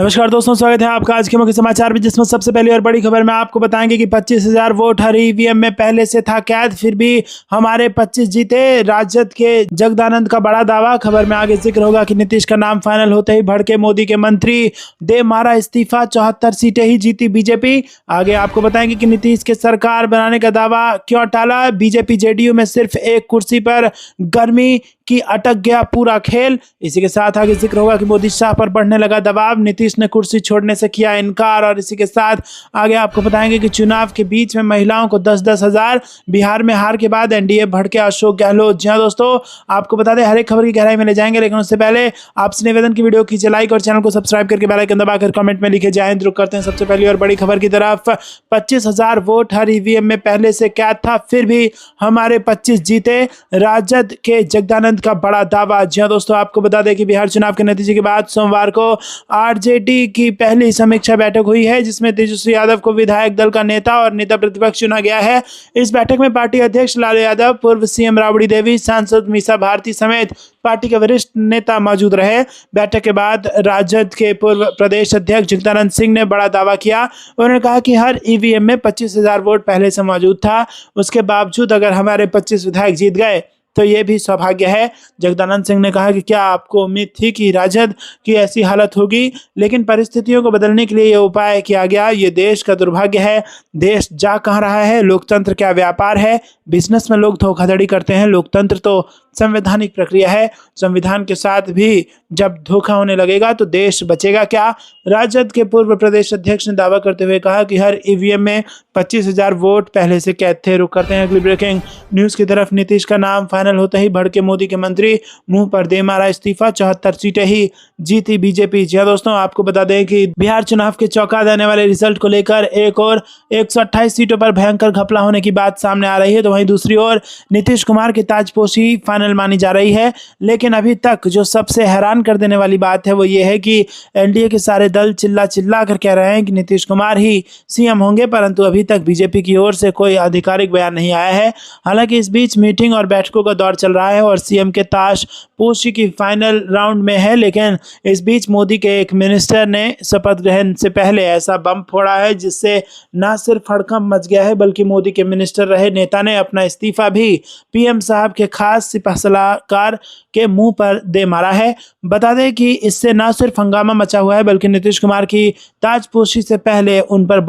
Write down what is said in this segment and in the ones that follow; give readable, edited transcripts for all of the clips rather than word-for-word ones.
नमस्कार दोस्तों, स्वागत है आपका आज के मुख्य समाचार में, जिसमें सबसे पहली और बड़ी खबर में आपको बताएंगे कि 25,000 वोट हर ईवीएम में पहले से था कैद, फिर भी हमारे 25 जीते। राजद के जगदानंद का बड़ा दावा। खबर में आगे जिक्र होगा कि नीतीश का नाम फाइनल होते ही भड़के मोदी के मंत्री, दे मारा इस्तीफा, 74 सीटें ही जीती बीजेपी। आगे आपको बताएंगे कि नीतीश के सरकार बनाने का दावा क्यों टाला। बीजेपी जेडीयू में सिर्फ एक कुर्सी पर गर्मी की अटक गया पूरा खेल। इसी के साथ आगे जिक्र होगा कि मोदी शाह पर बढ़ने लगा दबाव, नीतीश ने कुर्सी छोड़ने से किया इनकार। और इसी के साथ आगे आपको बताएंगे कि चुनाव के बीच में महिलाओं को 10-10 हजार, बिहार में हार के बाद एनडीए भड़के अशोक गहलोत। जी हाँ दोस्तों, आपको बता दें हर एक खबर की गहराई में ले जाएंगे, लेकिन उससे पहले आपसे निवेदन की वीडियो कीजिए लाइक और चैनल को सब्सक्राइब करके बेल आइकन दबाकर कमेंट में लिखे जाएं। रुक करते हैं सबसे पहली और बड़ी खबर की तरफ। 25,000 वोट हर ईवीएम में पहले से कैद था, फिर भी हमारे 25 जीते। राजद के जगदानंद का बड़ा दावा। जी हाँ दोस्तों, आपको बता दें कि बिहार चुनाव के नतीजे के बाद सोमवार को आरजेडी की पहली समीक्षा बैठक हुई है, जिसमें तेजस्वी यादव को विधायक दल का नेता और नेता प्रतिपक्ष चुना गया है। इस बैठक में पार्टी अध्यक्ष लालू यादव, पूर्व सीएम राबड़ी देवी, सांसद मीसा भारती समेत पार्टी के वरिष्ठ नेता मौजूद रहे। बैठक के बाद राजद के पूर्व प्रदेश अध्यक्ष जगदानंद सिंह ने बड़ा दावा किया। उन्होंने कहा कि हर ईवीएम में 25,000 वोट पहले से मौजूद था, उसके बावजूद अगर हमारे 25 विधायक जीत गए तो ये भी सौभाग्य है। जगदानंद सिंह ने कहा कि क्या आपको उम्मीद थी कि राजद की ऐसी हालत होगी, लेकिन परिस्थितियों को बदलने के लिए ये उपाय किया गया। ये देश का दुर्भाग्य है। देश जा कहाँ रहा है? लोकतंत्र क्या व्यापार है? बिजनेस में लोग धोखाधड़ी करते हैं, लोकतंत्र तो संवैधानिक प्रक्रिया है। संविधान के साथ भी जब धोखा होने लगेगा तो देश बचेगा क्या? राजद के पूर्व प्रदेश अध्यक्ष ने दावा करते हुए कहा कि हर ईवीएम में 25,000 वोट पहले से कैद थे। रुक करते हैं अगली ब्रेकिंग न्यूज की तरफ। नीतीश का नाम फाइनल होते ही भड़के मोदी के मंत्री, मुंह पर दे मारा इस्तीफा, 74 सीटें ही जीती बीजेपी। जी दोस्तों, आपको बता दें कि बिहार चुनाव के चौंका देने वाले रिजल्ट को लेकर एक और 128 सीटों पर भयंकर घपला होने की बात सामने आ रही है, तो वहीं दूसरी ओर नीतीश कुमार की ताजपोशी फाइनल मानी जा रही है। लेकिन अभी तक जो सबसे हैरान कर देने वाली बात है वो ये है कि एनडीए के सारे दल चिल्ला चिल्ला कर कह रहे हैं कि नीतीश कुमार ही सीएम होंगे, परंतु अभी तक बीजेपी की ओर से कोई आधिकारिक बयान नहीं आया है। हालांकि इस बीच मीटिंग और बैठकों का दौर चल रहा है और सीएम के ताजपोशी की फाइनल राउंड में है। लेकिन इस बीच मोदी के एक मिनिस्टर ने शपथ ग्रहण से पहले ऐसा बम फोड़ा है जिससे न सिर्फ हड़कंप मच गया है, बल्कि मोदी के मिनिस्टर रहे नेता ने अपना इस्तीफा भी पीएम साहब के खास सिपह सलाहकार के मुंह पर दे मारा है। बता दें कि इससे न सिर्फ हंगामा मचा हुआ है, बल्कि नीतीश कुमार की ताजपोशी से पहले उन पर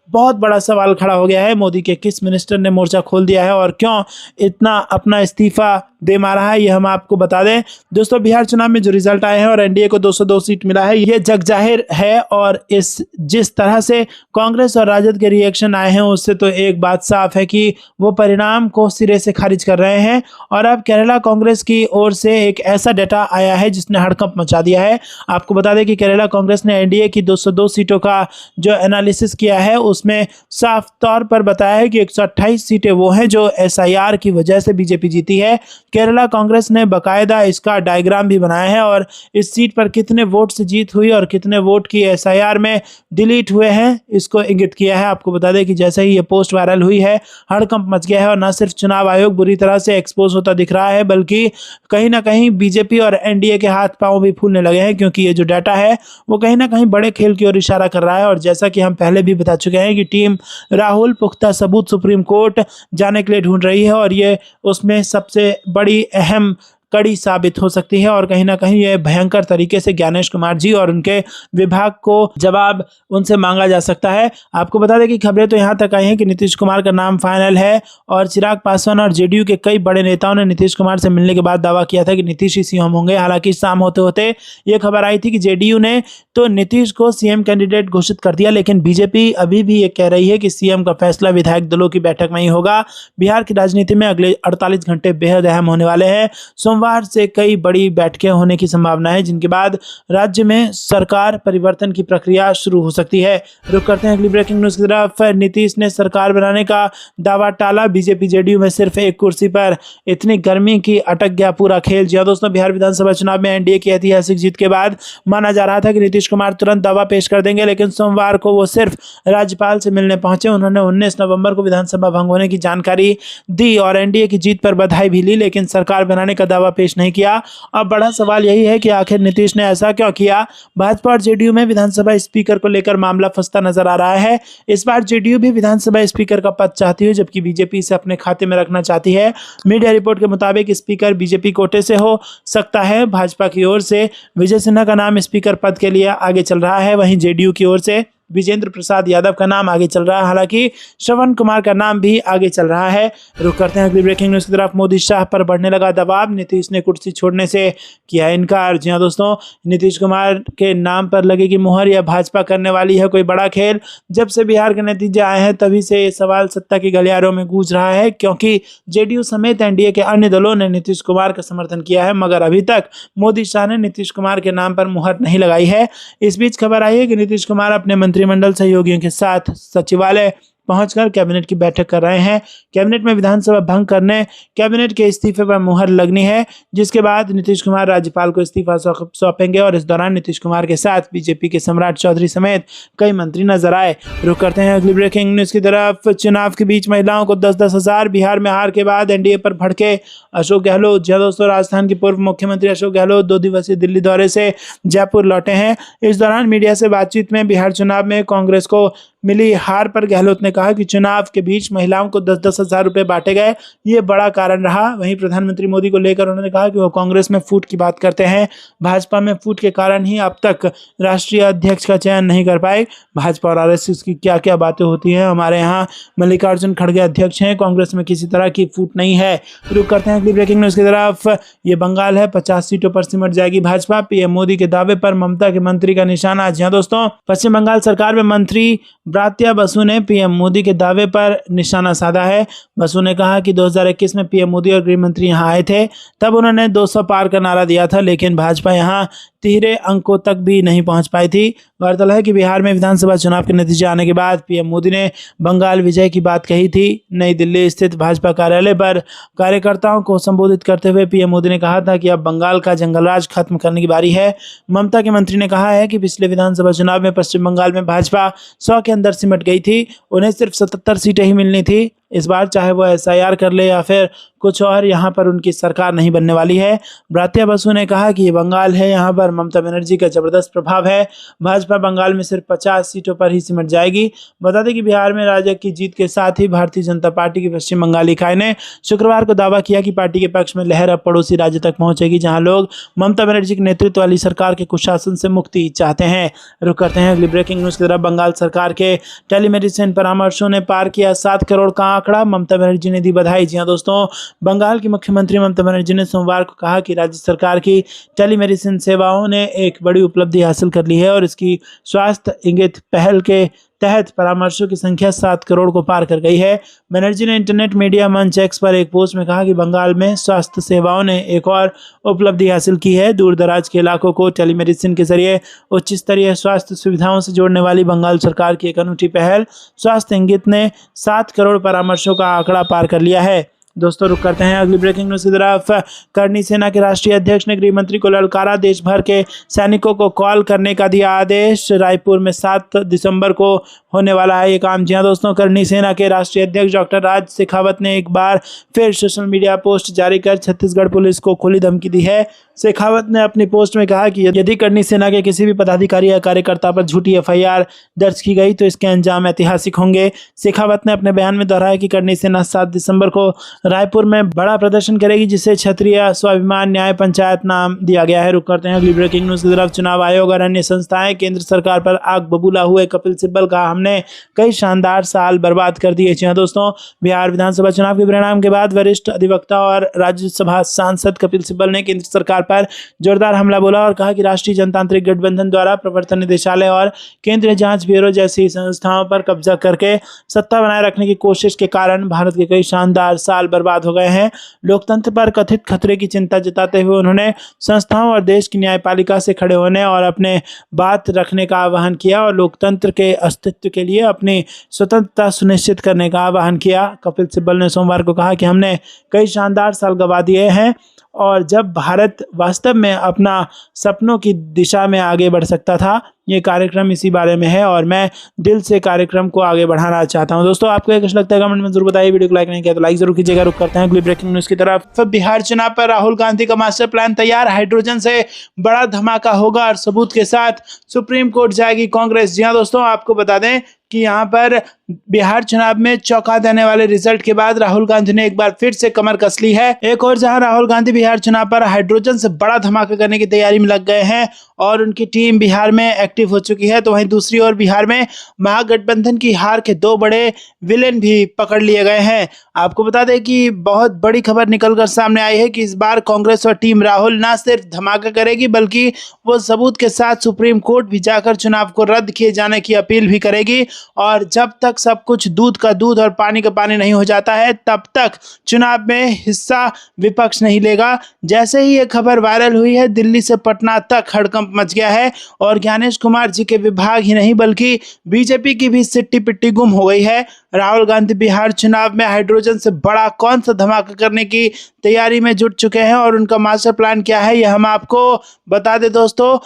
बहुत बड़ा सवाल खड़ा हो गया है। मोदी के किस मिनिस्टर ने मोर्चा खोल दिया है और क्यों इतना अपना इस्तीफा दे मारा है, ये हम आपको बता दें। दोस्तों, बिहार चुनाव में जो रिजल्ट आए हैं और एनडीए को 202 सीट मिला है, ये जग जाहिर है। और जिस तरह से कांग्रेस और राजद के रिएक्शन आए हैं, उससे तो एक बात साफ है कि वो परिणाम को सिरे से खारिज कर रहे हैं। और अब केरला कांग्रेस की ओर से एक ऐसा डेटा आया है जिसने हड़कंप मचा दिया है। आपको बता दें कि केरला कांग्रेस ने एनडीए की 202 सीटों का जो एनालिसिस किया है, उसमें साफ तौर पर बताया है कि 128 सीटें वो हैं जो एसआईआर की वजह से बीजेपी जीती है। केरला कांग्रेस ने बकायदा इसका डायग्राम भी बनाया है और इस सीट पर कितने वोट से जीत हुई और कितने वोट की एसआईआर में डिलीट हुए हैं, इसको इंगित किया है। आपको बता दें कि जैसे ही ये पोस्ट वायरल हुई है, हड़कंप मच गया है और न सिर्फ चुनाव आयोग बुरी तरह से एक्सपोज होता दिख रहा है, बल्कि कहीं ना कहीं बीजेपी और एनडीए के हाथ पांव भी फूलने लगे हैं, क्योंकि ये जो डाटा है वो कहीं ना कहीं बड़े खेल की ओर इशारा कर रहा है। और जैसा कि हम पहले भी बता चुके हैं कि टीम राहुल पुख्ता सबूत सुप्रीम कोर्ट जाने के लिए ढूंढ रही है और ये उसमें सबसे बड़ी अहम कड़ी साबित हो सकती है। और कहीं ना कहीं ये भयंकर तरीके से ज्ञानेश कुमार जी और उनके विभाग को जवाब उनसे मांगा जा सकता है। आपको बता दें कि खबरें तो यहाँ तक आई हैं कि नीतीश कुमार का नाम फाइनल है और चिराग पासवान और जेडीयू के कई बड़े नेताओं ने नीतीश कुमार से मिलने के बाद दावा किया था कि नीतीश ही सीएम होंगे। हालांकि शाम होते होते ये खबर आई थी कि जेडीयू ने तो नीतीश को सीएम कैंडिडेट घोषित कर दिया, लेकिन बीजेपी अभी भी ये कह रही है कि सीएम का फैसला विधायक दलों की बैठक में ही होगा। बिहार की राजनीति में अगले 48 घंटे बेहद अहम होने वाले हैं। सोमवार से कई बड़ी बैठकें होने की संभावना है, जिनके बाद राज्य में सरकार परिवर्तन की प्रक्रिया शुरू हो सकती है। रुक करते हैं अगली ब्रेकिंग न्यूज की तरफ। नीतीश ने सरकार बनाने का दावा टाला, बीजेपी जेडीयू में सिर्फ एक कुर्सी पर इतनी गर्मी की अटक गया पूरा खेल। जी दोस्तों, बिहार विधानसभा चुनाव में एनडीए की ऐतिहासिक जीत के बाद माना जा रहा था कि नीतीश कुमार तुरंत दावा पेश कर देंगे, लेकिन सोमवार को वो सिर्फ राज्यपाल से मिलने पहुंचे। उन्होंने 19 नवंबर को विधानसभा भंग होने की जानकारी दी और एनडीए की जीत पर बधाई भी ली, लेकिन सरकार बनाने का दावा दावा पेश नहीं किया। अब बड़ा सवाल यही है कि आखिर नीतीश ने ऐसा क्यों किया। भाजपा और जेडीयू में विधानसभा स्पीकर को लेकर मामला फंसता नजर आ रहा है। इस बार जेडीयू भी विधानसभा स्पीकर का पद चाहती है, जबकि बीजेपी इसे अपने खाते में रखना चाहती है। मीडिया रिपोर्ट के मुताबिक स्पीकर बीजेपी कोटे से हो सकता है। भाजपा की ओर से विजय सिन्हा का नाम स्पीकर पद के लिए आगे चल रहा है, वहीं जेडीयू की ओर से विजेंद्र प्रसाद यादव का नाम आगे चल रहा है। हालांकि श्रवण कुमार का नाम भी आगे चल रहा है। रुक करते हैं अगली ब्रेकिंग न्यूज की तरफ। मोदी शाह पर बढ़ने लगा दबाव, नीतीश ने कुर्सी छोड़ने से किया इनकार। जी हां दोस्तों, नीतीश कुमार के नाम पर लगेगी मुहर या भाजपा करने वाली है कोई बड़ा खेल। जब से बिहार के नतीजे आए हैं तभी से ये सवाल सत्ता के गलियारों में गूंज रहा है, क्योंकि जेडीयू समेत एनडीए के अन्य दलों ने नीतीश कुमार का समर्थन किया है, मगर अभी तक मोदी शाह ने नीतीश कुमार के नाम पर मुहर नहीं लगाई है। इस बीच खबर आई है कि नीतीश कुमार अपने मंत्रिमंडल सहयोगियों के साथ सचिवालय पहुंचकर कैबिनेट की बैठक कर रहे हैं। कैबिनेट में विधानसभा भंग करने, कैबिनेट के इस्तीफे पर मुहर लगनी है, जिसके बाद नीतीश कुमार राज्यपाल को इस्तीफा सौंपेंगे और इस दौरान नीतीश कुमार के साथ बीजेपी के सम्राट चौधरी समेत कई मंत्री नजर आए। रुक करते हैं अगली ब्रेकिंग न्यूज की तरफ। चुनाव के बीच महिलाओं को 10-10 हजार, बिहार में हार के बाद एनडीए पर भड़के अशोक गहलोत। जी दोस्तों, राजस्थान के पूर्व मुख्यमंत्री अशोक गहलोत 2 दिवसीय दिल्ली दौरे से जयपुर लौटे हैं। इस दौरान मीडिया से बातचीत में बिहार चुनाव में कांग्रेस को मिली हार पर गहलोत ने कहा कि चुनाव के बीच महिलाओं को 10-10 हजार रुपए बांटे गए, ये बड़ा कारण रहा। वहीं प्रधानमंत्री मोदी को लेकर उन्होंने कहा कि वो कांग्रेस में फूट की बात करते हैं, भाजपा में फूट के कारण ही अब तक राष्ट्रीय अध्यक्ष का चयन नहीं कर पाए। भाजपा और आरएसएस की क्या क्या बातें होती हैं, हमारे यहाँ मल्लिकार्जुन खड़गे अध्यक्ष हैं, कांग्रेस में किसी तरह की फूट नहीं है। रुक करते हैं अगली ब्रेकिंग न्यूज की तरफ। ये बंगाल है, 50 सीटों पर सिमट जाएगी भाजपा, पीएम मोदी के दावे पर ममता के मंत्री का निशाना। जी दोस्तों, पश्चिम बंगाल सरकार में मंत्री ब्रात्या बसु ने पीएम मोदी के दावे पर निशाना साधा है। बसु ने कहा कि 2021 में पीएम मोदी और गृह मंत्री यहां आए थे, तब उन्होंने 200 पार का नारा दिया था, लेकिन भाजपा यहां 13 अंकों तक भी नहीं पहुंच पाई थी। गौरतलब है कि बिहार में विधानसभा चुनाव के नतीजे आने के बाद पीएम मोदी ने बंगाल विजय की बात कही थी। नई दिल्ली स्थित भाजपा कार्यालय पर कार्यकर्ताओं को संबोधित करते हुए पीएम मोदी ने कहा था कि अब बंगाल का जंगलराज खत्म करने की बारी है। ममता के मंत्री ने कहा है कि पिछले विधानसभा चुनाव में पश्चिम बंगाल में भाजपा 100 के अंदर सिमट गई थी, उन्हें सिर्फ 77 सीटें ही मिलनी थी। इस बार चाहे वो एसआईआर कर ले या फिर कुछ और, यहाँ पर उनकी सरकार नहीं बनने वाली है। ब्रात्या बसु ने कहा कि ये बंगाल है, यहाँ पर ममता बनर्जी का जबरदस्त प्रभाव है। भाजपा बंगाल में सिर्फ 50 सीटों पर ही सिमट जाएगी। बता दें कि बिहार में राजग की जीत के साथ ही भारतीय जनता पार्टी की पश्चिम बंगाल इकाई ने शुक्रवार को दावा किया कि पार्टी के पक्ष में लहर अब पड़ोसी राज्य तक पहुंचेगी, जहाँ लोग ममता बनर्जी के नेतृत्व वाली सरकार के कुशासन से मुक्ति चाहते हैं। रुक करते हैं अगली ब्रेकिंग न्यूज की तरफ। बंगाल सरकार के टेलीमेडिसिन परामर्शों ने पार किया 7 करोड़ का आंकड़ा, ममता बनर्जी ने दी बधाई। जी हां दोस्तों, बंगाल की मुख्यमंत्री ममता बनर्जी ने सोमवार को कहा कि राज्य सरकार की टेलीमेडिसिन सेवाओं ने एक बड़ी उपलब्धि हासिल कर ली है और इसकी स्वास्थ्य इंगित पहल के तहत परामर्शों की संख्या 7 करोड़ को पार कर गई है। बनर्जी ने इंटरनेट मीडिया मंच एक्स पर एक पोस्ट में कहा कि बंगाल में स्वास्थ्य सेवाओं ने एक और उपलब्धि हासिल की है। दूर दराज के इलाकों को टेलीमेडिसिन के जरिए उच्च स्तरीय स्वास्थ्य सुविधाओं से जोड़ने वाली बंगाल सरकार की एक अनूठी पहल स्वास्थ्य इंगित ने 7 करोड़ परामर्शों का आंकड़ा पार कर लिया है। दोस्तों, रुक करते हैं अगली ब्रेकिंग न्यूज की तरफ। करनी सेना के राष्ट्रीय अध्यक्ष ने गृह मंत्री को ललकारा, देश भर के सैनिकों को कॉल करने का दिया आदेश। रायपुर में 7 दिसंबर को होने वाला है ये काम। जी हां दोस्तों, करनी सेना के राष्ट्रीय अध्यक्ष डॉक्टर राज शेखावत ने एक बार फिर सोशल मीडिया पोस्ट जारी कर छत्तीसगढ़ पुलिस को खुली धमकी दी है। शेखावत ने अपनी पोस्ट में कहा कि यदि करनी सेना के किसी भी पदाधिकारी या कार्यकर्ता पर झूठी एफआईआर दर्ज की गई तो इसके अंजाम ऐतिहासिक होंगे। शेखावत ने अपने बयान में दोहराया कि करनी सेना 7 दिसंबर को रायपुर में बड़ा प्रदर्शन करेगी, जिसे क्षत्रिय स्वाभिमान न्याय पंचायत नाम दिया गया है। रुक करते हैं अगली ब्रेकिंग न्यूज की तरफ। चुनाव आयोग और अन्य संस्थाएं केंद्र सरकार पर आग बबूला हुए। कपिल सिब्बल का हमने कई शानदार साल बर्बाद कर दिए। जी हां दोस्तों, बिहार विधानसभा चुनाव के परिणाम के बाद वरिष्ठ अधिवक्ता और राज्यसभा सांसद कपिल सिब्बल ने केंद्र सरकार पर जोरदार हमला बोला और कहा कि राष्ट्रीय जनतांत्रिक गठबंधन द्वारा प्रवर्तन निदेशालय और केंद्रीय जांच ब्यूरो जैसी संस्थाओं पर कब्जा करके सत्ता बनाए रखने की कोशिश के कारण भारत के कई शानदार साल बर्बाद हो गए हैं। लोकतंत्र पर कथित खतरे की चिंता जताते हुए उन्होंने संस्थाओं और देश की न्यायपालिका से खड़े होने और अपने बात रखने का आह्वान किया और लोकतंत्र के अस्तित्व के लिए अपनी स्वतंत्रता सुनिश्चित करने का आह्वान किया। कपिल सिब्बल ने सोमवार को कहा कि हमने कई शानदार साल गंवा दिए हैं और जब भारत वास्तव में अपना सपनों की दिशा में आगे बढ़ सकता था। ये कार्यक्रम इसी बारे में है और मैं दिल से कार्यक्रम को आगे बढ़ाना चाहता हूं। दोस्तों, आपको क्या कुछ लगता है कमेंट में जरूर बताइए। वीडियो को लाइक नहीं किया तो लाइक जरूर कीजिएगा। रुक करते हैं अगली ब्रेकिंग न्यूज की तरफ। तो बिहार चुनाव पर राहुल गांधी का मास्टर प्लान तैयार, हाइड्रोजन से बड़ा धमाका होगा और सबूत के साथ सुप्रीम कोर्ट जाएगी कांग्रेस। जी हां दोस्तों, आपको बता दें कि यहां पर बिहार चुनाव में चौंका देने वाले रिजल्ट के बाद राहुल गांधी ने एक बार फिर से कमर कस ली है। एक और जहां राहुल गांधी बिहार चुनाव पर हाइड्रोजन से बड़ा धमाका करने की तैयारी में लग गए हैं और उनकी टीम बिहार में एक्टिव हो चुकी है, तो वहीं दूसरी ओर बिहार में महागठबंधन की हार के दो बड़े विलेन भी पकड़ लिए गए हैं। आपको बता दें कि बहुत बड़ी खबर निकलकर सामने आई है कि इस बार कांग्रेस और टीम राहुल न सिर्फ धमाका करेगी बल्कि वो सबूत के साथ सुप्रीम कोर्ट भी जाकर चुनाव को रद्द किए जाने की अपील भी करेगी। और जब तक सब कुछ दूध का दूध और पानी का पानी नहीं हो जाता है तब तक चुनाव में हिस्सा विपक्ष नहीं लेगा। जैसे ही ये खबर वायरल हुई है, दिल्ली से पटना तक हड़कंप मच गया है और ज्ञानेश कुमार जी के विभाग ही नहीं बल्कि बीजेपी की भी सिट्टी पिट्टी गुम हो गई है। राहुल गांधी बिहार चुनाव में हाइड्रोजन से बड़ा कौन सा धमाका करने की तैयारी में जुट चुके हैं और उनका मास्टर प्लान क्या है, यह हम आपको बता दें। दोस्तों,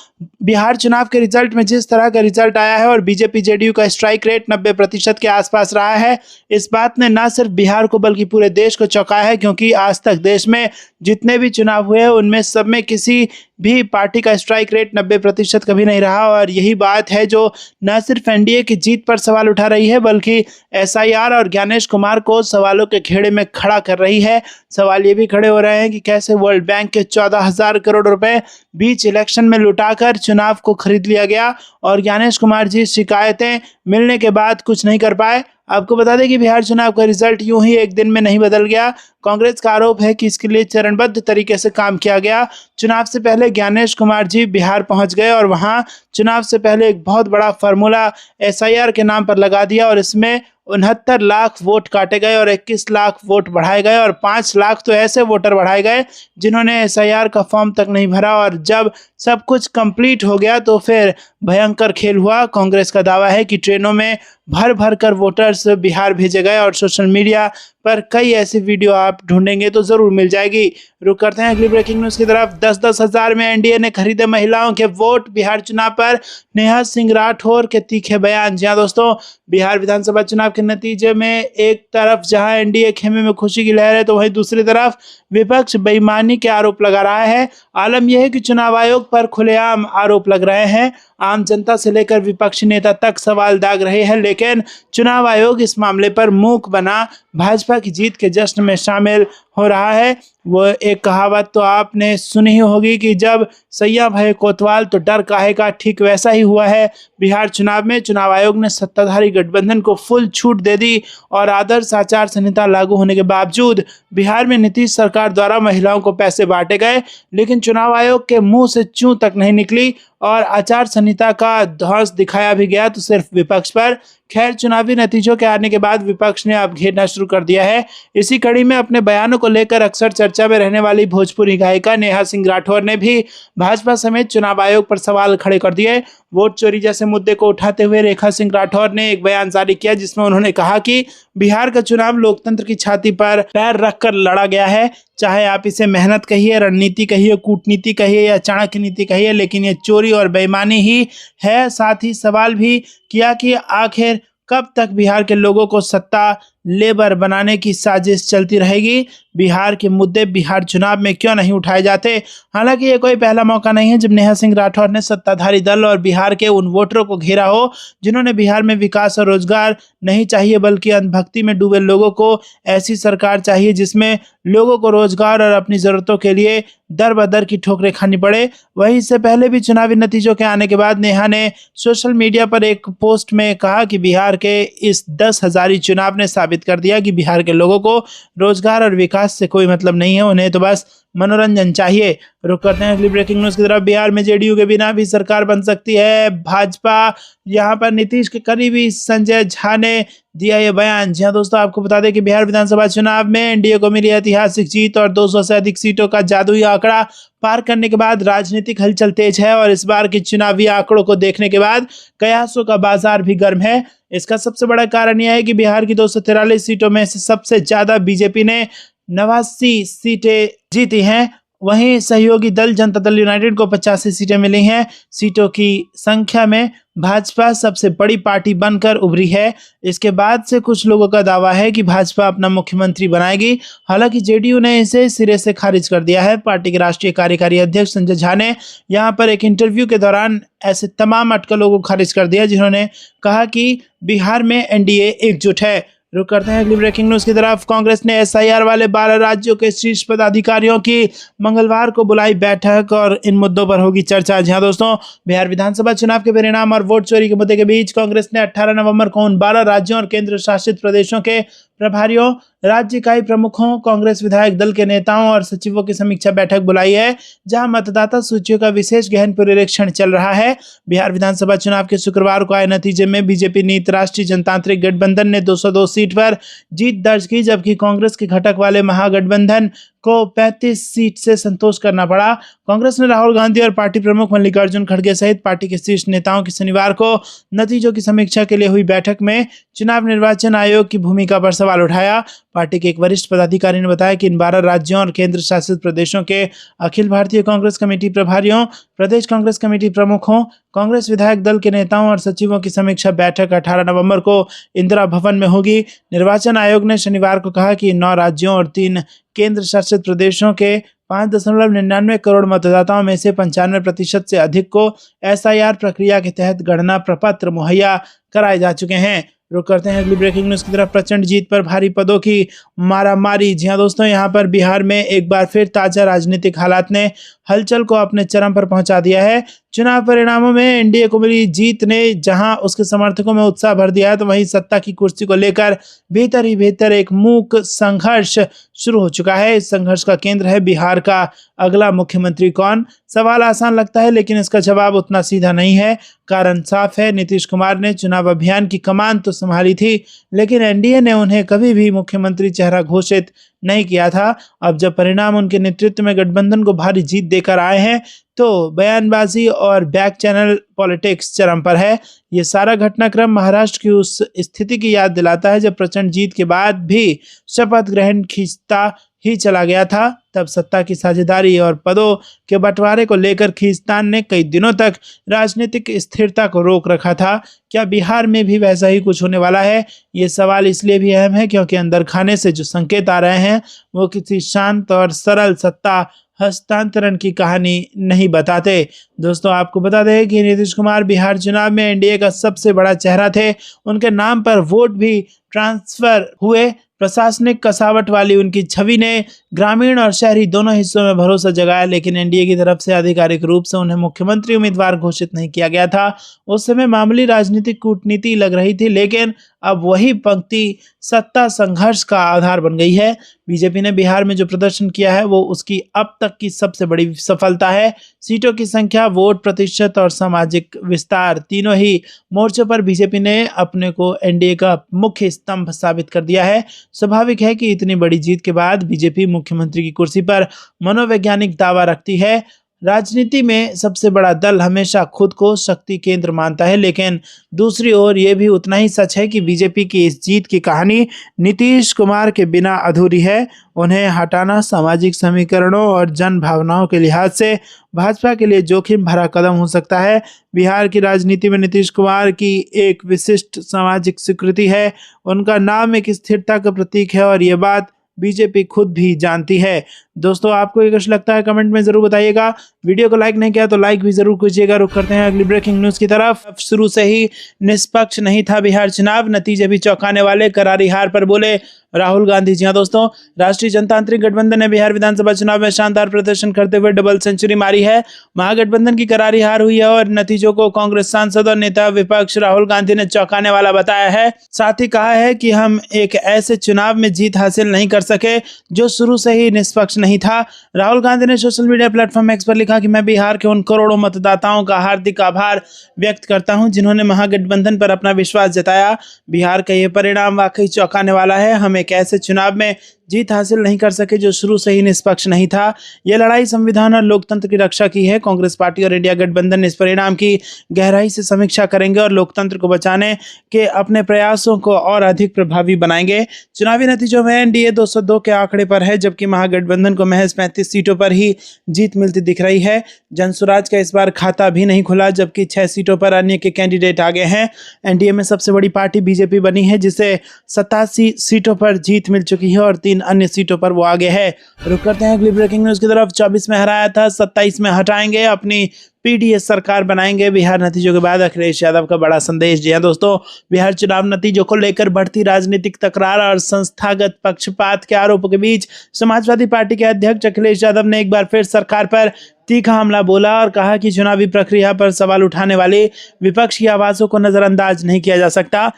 बिहार चुनाव के रिजल्ट में जिस तरह का रिजल्ट आया है और बीजेपी जेडीयू का स्ट्राइक रेट 90% के आसपास रहा है, इस बात ने न सिर्फ बिहार को बल्कि पूरे देश को चौंकाया है, क्योंकि आज तक देश में जितने भी चुनाव हुए हैं उनमें सब में किसी भी पार्टी का स्ट्राइक रेट 90% कभी नहीं रहा। और यही बात है जो न सिर्फ एनडीए की जीत पर सवाल उठा रही है बल्कि एसआईआर और ज्ञानेश कुमार को सवालों के घेरे में खड़ा कर रही है। सवाल ये भी खड़े हो रहे हैं कि कैसे वर्ल्ड बैंक के 14,000 करोड़ रुपए बीच इलेक्शन में लुटाकर चुनाव को खरीद लिया गया और ज्ञानेश कुमार जी शिकायतें मिलने के बाद कुछ नहीं कर पाए। आपको बता दें कि बिहार चुनाव का रिजल्ट यूं ही एक दिन में नहीं बदल गया। कांग्रेस का आरोप है कि इसके लिए चरणबद्ध तरीके से काम किया गया। चुनाव से पहले ज्ञानेश कुमार जी बिहार पहुंच गए और वहां चुनाव से पहले एक बहुत बड़ा फॉर्मूला एसआईआर के नाम पर लगा दिया और इसमें 69 लाख वोट काटे गए और 21 लाख वोट बढ़ाए गए और 5 लाख तो ऐसे वोटर बढ़ाए गए जिन्होंने एसआईआर का फॉर्म तक नहीं भरा। और जब सब कुछ कंप्लीट हो गया तो फिर भयंकर खेल हुआ। कांग्रेस का दावा है कि ट्रेनों में भर भर कर वोटर्स बिहार भेजे गए और सोशल मीडिया पर कई ऐसी वीडियो आप ढूंढेंगे तो जरूर मिल जाएगी। रुक करते हैं अगली ब्रेकिंग न्यूज की तरफ। 10-10 हजार में एनडीए ने खरीदे महिलाओं के वोट, बिहार चुनाव पर नेहा सिंह राठौर के तीखे बयान। जी हां दोस्तों, बिहार विधानसभा चुनाव के नतीजे में एक तरफ जहां एनडीए खेमे में खुशी की लहर है तो वहीं दूसरी तरफ विपक्ष बेईमानी के आरोप लगा रहा है। आलम यह है कि चुनाव आयोग पर खुलेआम आरोप लग रहे हैं। आम जनता से लेकर विपक्षी नेता तक सवाल दाग रहे हैं, लेकिन चुनाव आयोग इस मामले पर मूक बना भाजपा की जीत के जश्न में शामिल हो रहा है। वो एक कहावत तो आपने सुनी ही होगी कि जब सैया भय कोतवाल तो डर काहे का, ठीक वैसा ही हुआ है। बिहार चुनाव में चुनाव आयोग ने सत्ताधारी गठबंधन को फुल छूट दे दी और आदर्श आचार संहिता लागू होने के बावजूद बिहार में नीतीश सरकार द्वारा महिलाओं को पैसे बांटे गए, लेकिन चुनाव आयोग के मुंह से चूं तक नहीं निकली और आचार संहिता का ध्वंस दिखाया भी गया तो सिर्फ विपक्ष पर। खैर, चुनावी नतीजों के आने के बाद विपक्ष ने अब घेरना शुरू कर दिया है। इसी कड़ी में अपने बयानों को लेकर अक्सर चर्चा में रहने वाली भोजपुरी गायिका नेहा सिंह राठौर ने भी भाजपा समेत चुनाव आयोग पर सवाल खड़े कर दिए। वोट चोरी जैसे मुद्दे को उठाते हुए रेखा सिंह राठौर ने एक बयान जारी किया जिसमें उन्होंने कहा कि बिहार का चुनाव लोकतंत्र की छाती पर पैर रखकर लड़ा गया है। चाहे आप इसे मेहनत कहिए, रणनीति कहिए, कूटनीति कहिए या चाणक्य नीति कहिए, लेकिन ये चोरी और बेईमानी ही है। साथ ही सवाल भी किया कि आखिर कब तक बिहार के लोगों को सत्ता लेबर बनाने की साजिश चलती रहेगी। बिहार के मुद्दे बिहार चुनाव में क्यों नहीं उठाए जाते। हालांकि ये कोई पहला मौका नहीं है जब नेहा सिंह राठौर ने सत्ताधारी दल और बिहार के उन वोटरों को घेरा हो जिन्होंने बिहार में विकास और रोजगार नहीं चाहिए बल्कि अंधभक्ति में डूबे लोगों को ऐसी सरकार चाहिए जिसमें लोगों को रोजगार और अपनी जरूरतों के लिए दर बदर की ठोकरें खानी पड़े। वहीं इससे पहले भी चुनावी नतीजों के आने के बाद नेहा ने सोशल मीडिया पर एक पोस्ट में कहा कि बिहार के इस 10,000 चुनाव ने साबित कर दिया कि बिहार के लोगों को रोजगार और विकास से कोई मतलब नहीं है, उन्हें तो बस मनोरंजन चाहिए। रुक करते हैं अगली ब्रेकिंग न्यूज की तरफ। बिहार में जेडीयू के बिना भी सरकार बन सकती है, भाजपा यहां पर नीतीश के करीबी संजय झा ने दिया ये बयान। जी हां दोस्तों, आपको बता दें कि बिहार विधानसभा चुनाव में एनडीए को मिली ऐतिहासिक जीत और 200 से अधिक सीटों का जादुई आंकड़ा पार करने के बाद राजनीतिक हलचल तेज है और इस बार के चुनावी आंकड़ों को देखने के बाद कयासों का बाजार भी गर्म है। इसका सबसे बड़ा कारण यह है कि बिहार की 243 सीटों में से सबसे ज्यादा बीजेपी ने 89 सीटें जीती हैं। वहीं सहयोगी दल जनता दल यूनाइटेड को 85 सीटें मिली हैं। सीटों की संख्या में भाजपा सबसे बड़ी पार्टी बनकर उभरी है। इसके बाद से कुछ लोगों का दावा है कि भाजपा अपना मुख्यमंत्री बनाएगी। हालांकि जेडीयू ने इसे सिरे से खारिज कर दिया है। पार्टी के राष्ट्रीय कार्यकारी अध्यक्ष संजय झा ने यहां पर एक इंटरव्यू के दौरान ऐसे तमाम अटकलों को खारिज कर दिया, जिन्होंने कहा कि बिहार में एनडीए एकजुट है। रुक करते हैं अगली ब्रेकिंग न्यूज की तरफ। कांग्रेस ने एसआईआर वाले 12 राज्यों के शीर्ष पदाधिकारियों की मंगलवार को बुलाई बैठक और इन मुद्दों पर होगी चर्चा। जी हां दोस्तों, बिहार विधानसभा चुनाव के परिणाम और वोट चोरी के मुद्दे के बीच कांग्रेस ने 18 नवंबर को उन 12 राज्यों और केंद्र शासित प्रदेशों के प्रभारियों, राज्य इकाई प्रमुखों, कांग्रेस विधायक दल के नेताओं और सचिवों की समीक्षा बैठक बुलाई है, जहां मतदाता सूचियों का विशेष गहन पर्यवेक्षण चल रहा है। बिहार विधानसभा चुनाव के शुक्रवार को आए नतीजे में बीजेपी नीत राष्ट्रीय जनतांत्रिक गठबंधन ने 202 सीट पर जीत दर्ज की, जबकि कांग्रेस के घटक वाले महागठबंधन को 35 सीट से संतोष करना पड़ा। कांग्रेस ने राहुल गांधी और पार्टी प्रमुख मल्लिकार्जुन खड़गे सहित पार्टी के शीर्ष नेताओं की शनिवार को नतीजों की समीक्षा के लिए हुई बैठक में चुनाव निर्वाचन आयोग की भूमिका पर सवाल उठाया। पार्टी के एक वरिष्ठ पदाधिकारी ने बताया कि इन 12 राज्यों और केंद्र शासित प्रदेशों के अखिल भारतीय कांग्रेस कमेटी प्रभारियों, प्रदेश कांग्रेस कमेटी प्रमुखों, कांग्रेस विधायक दल के नेताओं और सचिवों की समीक्षा बैठक 18 नवंबर को इंदिरा भवन में होगी। निर्वाचन आयोग ने शनिवार को कहा कि 9 राज्यों और 3 केंद्र शासित प्रदेशों के 5.99 करोड़ मतदाताओं में से 95% से अधिक को एसआईआर प्रक्रिया के तहत गणना प्रपत्र मुहैया कराए जा चुके हैं। रुक करते हैं अगली ब्रेकिंग न्यूज की तरफ। प्रचंड जीत पर भारी पदों की मारामारी। जी हां दोस्तों, यहां पर बिहार में एक बार फिर ताजा राजनीतिक हालात ने हलचल को अपने चरम पर पहुंचा दिया है। चुनाव परिणामों में एनडीए को मिली जीत ने जहां उसके समर्थकों में उत्साह भर दिया है, तो वहीं सत्ता की कुर्सी को लेकर भीतर ही भीतर एक मूक संघर्ष शुरू हो चुका है। इस संघर्ष का केंद्र है बिहार का अगला मुख्यमंत्री कौन। सवाल आसान लगता है, लेकिन इसका जवाब उतना सीधा नहीं है। कारण साफ है, नीतीश कुमार ने चुनाव अभियान की कमान तो संभाली थी, लेकिन एनडीए ने उन्हें कभी भी मुख्यमंत्री चेहरा घोषित नहीं किया था। अब जब परिणाम उनके नेतृत्व में गठबंधन को भारी जीत देकर आए हैं, तो बयानबाजी और बैक चैनल पॉलिटिक्स चरम पर है। ये सारा घटनाक्रम महाराष्ट्र की उस स्थिति की याद दिलाता है जब प्रचंड जीत के बाद भी शपथ ग्रहण खींचता ही चला गया था। तब सत्ता की साझेदारी और पदों के बंटवारे को लेकर खींचतान ने कई दिनों तक राजनीतिक स्थिरता को रोक रखा था। क्या बिहार में भी वैसा ही कुछ होने वाला है? ये सवाल इसलिए भी अहम है क्योंकि अंदर खाने से जो संकेत आ रहे हैं वो किसी शांत और सरल सत्ता हस्तांतरण की कहानी नहीं बताते। दोस्तों, आपको बता दें कि नीतीश कुमार बिहार चुनाव में एनडीए का सबसे बड़ा चेहरा थे। उनके नाम पर वोट भी ट्रांसफर हुए। प्रशासनिक कसावट वाली उनकी छवि ने ग्रामीण और शहरी दोनों हिस्सों में भरोसा जगाया, लेकिन एनडीए की तरफ से आधिकारिक रूप से उन्हें मुख्यमंत्री उम्मीदवार घोषित नहीं किया गया था। उस समय मामूली राजनीतिक कूटनीति लग रही थी, लेकिन अब वही पंक्ति सत्ता संघर्ष का आधार बन गई है। बीजेपी ने बिहार में जो प्रदर्शन किया है वो उसकी अब तक की सबसे बड़ी सफलता है। सीटों की संख्या, वोट प्रतिशत और सामाजिक विस्तार, तीनों ही मोर्चों पर बीजेपी ने अपने को एनडीए का मुख्य स्तंभ साबित कर दिया है। स्वाभाविक है कि इतनी बड़ी जीत के बाद बीजेपी मुख्यमंत्री की कुर्सी पर मनोवैज्ञानिक दावा रखती है। राजनीति में सबसे बड़ा दल हमेशा खुद को शक्ति केंद्र मानता है, लेकिन दूसरी ओर यह भी उतना ही सच है कि बीजेपी की इस जीत की कहानी नीतीश कुमार के बिना अधूरी है। उन्हें हटाना सामाजिक समीकरणों और जन भावनाओं के लिहाज से भाजपा के लिए जोखिम भरा कदम हो सकता है। बिहार की राजनीति में नीतीश कुमार की एक विशिष्ट सामाजिक स्वीकृति है। उनका नाम एक स्थिरता का प्रतीक है और ये बात बीजेपी खुद भी जानती है। दोस्तों, आपको ये कुछ लगता है कमेंट में जरूर बताइएगा। वीडियो को लाइक नहीं किया तो लाइक भी जरूर कीजिएगा। रुक करते हैं अगली ब्रेकिंग न्यूज की तरफ। शुरू से ही निष्पक्ष नहीं था बिहार चुनाव, नतीजे भी चौंकाने वाले, करारी हार पर बोले राहुल गांधी। जी हां दोस्तों, राष्ट्रीय जनतांत्रिक गठबंधन ने बिहार विधानसभा चुनाव में शानदार प्रदर्शन करते हुए डबल सेंचुरी मारी है। महागठबंधन की करारी हार हुई है और नतीजों को कांग्रेस सांसद और नेता विपक्ष राहुल गांधी ने चौंकाने वाला बताया है। साथ ही कहा है कि हम एक ऐसे चुनाव में जीत हासिल नहीं कर सके जो शुरू से ही निष्पक्ष नहीं था। राहुल गांधी ने सोशल मीडिया प्लेटफॉर्म एक्स पर लिखा कि मैं बिहार के उन करोड़ों मतदाताओं का हार्दिक आभार व्यक्त करता हूं जिन्होंने महागठबंधन पर अपना विश्वास जताया। बिहार का यह परिणाम वाकई चौंकाने वाला है। हम एक ऐसे चुनाव में जीत हासिल नहीं कर सके, जो शुरू से ही निष्पक्ष नहीं था। यह लड़ाई संविधान और लोकतंत्र की रक्षा की है। कांग्रेस पार्टी और इंडिया गठबंधन ने इस परिणाम की गहराई से समीक्षा करेंगे और लोकतंत्र को बचाने के अपने प्रयासों को और अधिक प्रभावी बनाएंगे। चुनावी नतीजों में एनडीए 202 के आंकड़े पर है, जबकि महागठबंधन को महज 35 सीटों पर ही जीत मिलती दिख रही है। जनसुराज का इस बार खाता भी नहीं खुला, जबकि 6 सीटों पर अन्य के कैंडिडेट आगे हैं। एनडीए में सबसे बड़ी पार्टी बीजेपी बनी है, जिसे 87 सीटों पर जीत मिल चुकी है और 3 अन्य सीटों पर वो आगे है। रुक करते हैं अगली ब्रेकिंग न्यूज की तरफ। 24 में हराया था, 27 में हटाएंगे, अपनी पीडीएस सरकार बनाएंगे। बिहार नतीजों के बाद अखिलेश यादव का बड़ा संदेश। जी हां दोस्तों, बिहार चुनाव नतीजों को लेकर बढ़ती राजनीतिक तकरार और संस्थागत पक्षपात के आरोपों के बीच समाजवादी पार्टी के अध्यक्ष अखिलेश यादव ने एक बार फिर सरकार पर तीखा हमला बोला और कहा कि चुनावी प्रक्रिया पर सवाल उठाने वाले विपक्ष की आवाजों को नजरअंदाज नहीं किया जा सकता।